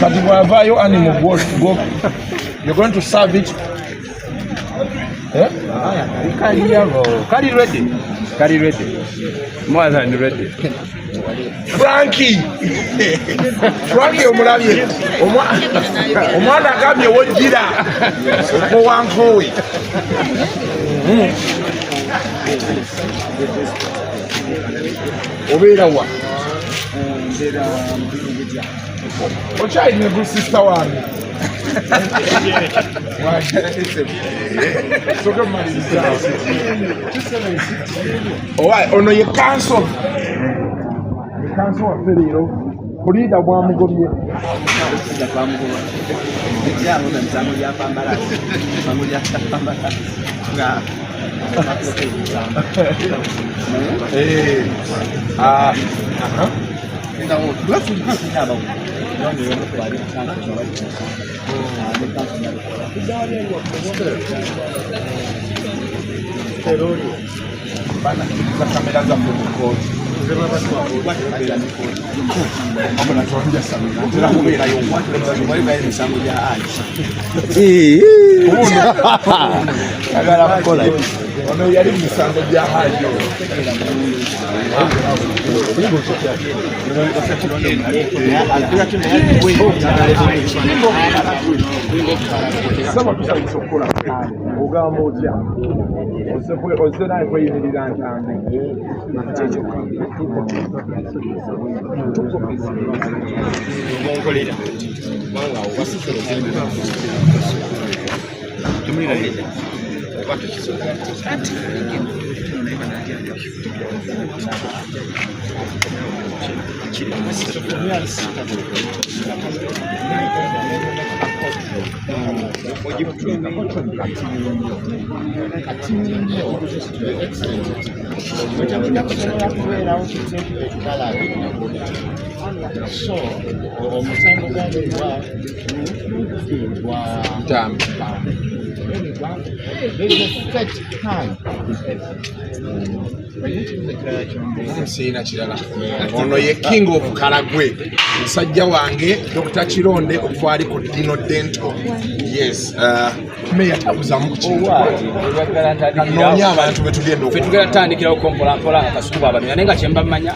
Kati bw'avaayo animal go. You're going to serve it. Yeah? Curry ready. More than ready. Frankie omulabye omwana agambye wojjira okowankowe obeera wa okyalina good sister wange ono ye kanso waffe leero kuliida bwamugobye kamera zaffe mukooti ono yali mu misango gya hajo saba tusalisa okukola ogamba otya ozze naye kweyimirira ntambi siina kirala ono ye king of Karagwe musajja wange Dr. Kironde okwali ku Dino Dental. Yes, meya tabuzamu kukinoonya abantu betugenda tugenda tutandikirawo kompolampola akasukuba abantu naye nga kyemba mmanya